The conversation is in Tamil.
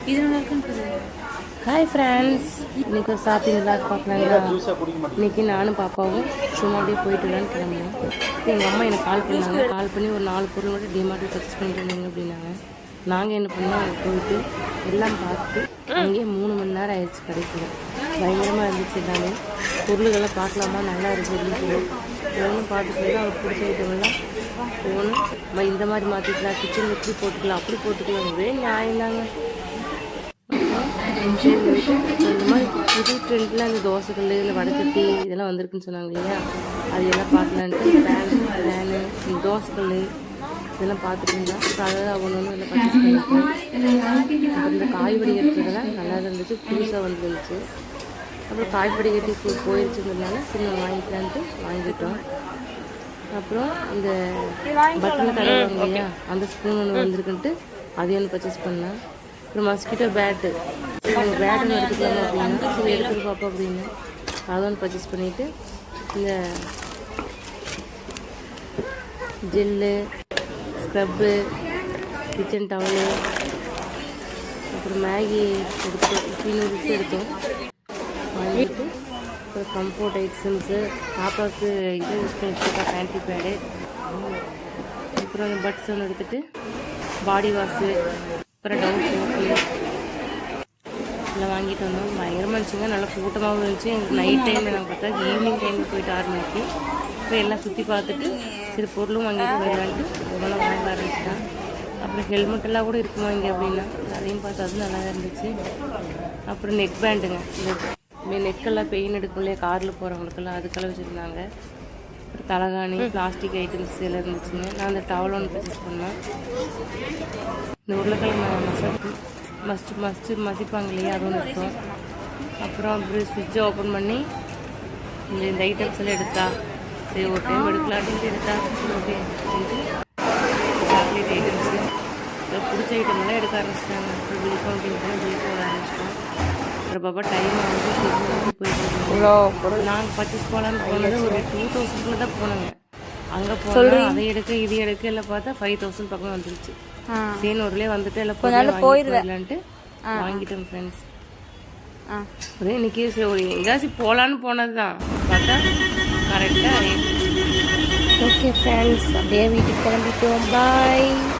இது நல்லா இருக்குன்னு. ஹாய் ஃப்ரெண்ட்ஸ், இன்றைக்கி ஒரு ஷாப்பிங் விளாக் பார்க்கலாங்களா? இன்றைக்கி நானும் பாப்பாவும் சும்மா அப்படியே போயிட்டு வரலான்னு கிளம்புவோம். எங்கள் அம்மா எனக்கு கால் பண்ணாங்க. கால் பண்ணி ஒரு 4 பொருள் மட்டும் டிமார்ட்டில் பர்ச்சேஸ் பண்ணிட்டு வந்தீங்க அப்படின்னாங்க. நாங்கள் என்ன பண்ணோம், அங்கே போயிட்டு எல்லாம் பார்த்து அங்கேயே 3 மணி நேரம் ஆயிடுச்சு. கிடைக்கல, பயங்கரமாக இருந்துச்சு. எல்லாமே பொருள்கள்லாம் பார்க்கலாமா, நல்லா இருக்குது அப்படின்னு ஒன்றும் பார்த்துட்டு அவங்களுக்கு பிடிச்ச ஐட்டங்கள்லாம் ஒன்று இந்த மாதிரி மாற்றிக்கலாம், கிச்சன் இப்படி போட்டுக்கலாம், அப்படி போட்டுக்கலாம், ஒரே நியாயம் தாங்க. இந்த மாதிரி புது ட்ரெண்டில் அந்த தோசைக்கல் இல்லை வடச்சட்டி இதெல்லாம் வந்திருக்குன்னு சொன்னாங்க இல்லையா, அது எல்லாம் பார்க்கலான்ட்டு ஃபேனு இந்த தோசைக்கல் இதெல்லாம் பார்த்துட்டு இருந்தால் அதாவது ஒன்று ஒன்று எல்லாம் பர்ச்சேஸ் பண்ணியிருக்கேன். அப்புறம் இந்த காய்கறி எடுத்ததெல்லாம் நல்லா இருந்துச்சு, புதுசாக வந்துருந்துச்சு. அப்புறம் காய்கறி கட்டி போயிருச்சுங்கிறதுனால சின்ன வாங்கிக்கலான்ட்டு வாங்கிட்டோம். அப்புறம் இந்த பட்டனை தடவாங்க இல்லையா, அந்த ஸ்பூன் ஒன்று வந்திருக்குன்ட்டு அதையும் ஒன்று பர்ச்சேஸ் பண்ணேன். அப்புறம் மஸ்கிட்டோ பேட்டு ஒன்று எடுத்துக்கலாமா அப்படின்னா சரி எடுத்துகிட்டு பார்ப்போம் அப்படின்னு அதை ஒன்று பர்ச்சேஸ் பண்ணிவிட்டு இந்த ஜெல்லு, ஸ்க்ரப்பு, கிச்சன் டவலு, அப்புறம் மேகி எடுத்தோம், இப்படி நூடுல்ஸ் எடுத்தோம். வாங்கிட்டு அப்புறம் கம்ஃபோர்ட் ஐட்டம்ஸு, பாப்பாவுக்கு இது யூஸ் பண்ணிட்டு பேண்ட்ரி பேடு, அப்புறம் அந்த பட்ஸ் ஒன்று எடுத்துகிட்டு பாடி வாஷு, அப்புறம் டவு சோப்பு எல்லாம் வாங்கிட்டு வந்தோம். பயங்கரமாக இருந்துச்சுங்க, நல்லா கூட்டமாகவும் இருந்துச்சு. எங்களுக்கு நைட் டைமில் நாங்கள் பார்த்தா ஈவினிங் டைமில் போயிட்டு 6 மணிக்கு இப்போ எல்லாம் சுற்றி பார்த்துட்டு சரி பொருளும் வாங்கிட்டு போயிடலான்ட்டு ஒவ்வொன்றும் வாங்க ஆரம்பிச்சிட்டான். அப்புறம் ஹெல்மெட் எல்லாம் கூட இருக்குமா இங்கே அப்படின்னா அதையும் பார்த்து அது நல்லா இருந்துச்சு. அப்புறம் நெக் பேண்டுங்க, இந்த நெக்கெல்லாம் பெயின் எடுக்கும் இல்லையா காரில் போகிறவங்களுக்கெல்லாம் அதுக்கெல்லாம் வச்சுருந்தாங்க. அப்புறம் தலகாணி, பிளாஸ்டிக் ஐட்டம்ஸ் எல்லாம் இருந்துச்சுங்க. நான் அந்த டவல் ஒன்று பர்ச்சேஸ் பண்ணேன். இந்த உருளைக்கிழங்கு மசிப்பாங்க இல்லையா, அது ஒன்று இருக்கும். அப்புறம் ஃப்ரிட்ஜை ஓப்பன் பண்ணி இந்த ஐட்டம்ஸ் எல்லாம் எடுத்தா சரி ஒரு டைம் எடுக்கலாம் அப்படின்ட்டு எடுத்தா ஓகே அப்படின்ட்டு சாக்லேட் ஐட்டம்ஸு பிடிச்ச ஐட்டம்லாம் எடுக்க ஆரம்பிச்சிட்டாங்க. அப்புறம் பில் கவுண்டிங் பில் போட ஆரம்பிச்சிட்டோம். அப்புறம் பாப்பா டைம் ஆகுது போயிட்டு நாங்கள் பர்ச்சேஸ் போகலான்னு போனது ஒரு 2000 தான் போனோங்க. அங்கே போனால் அதை எடுக்க இது எடுக்க எல்லாம் பார்த்தா 5000 பக்கம் வந்துருச்சு. சரி ஒருலேயே வந்துட்டு எல்லாம் போயிடலான்ட்டு வாங்கிட்டோம் ஃப்ரெண்ட்ஸ். ஒரே இன்னைக்கு ஒரு எங்கேயாச்சும் போகலான்னு போனது தான் பார்த்தா கரெக்டாக. ஓகே ஃப்ரெண்ட்ஸ், அப்படியே வீட்டுக்கு கிளம்பிட்டோம். பாய்.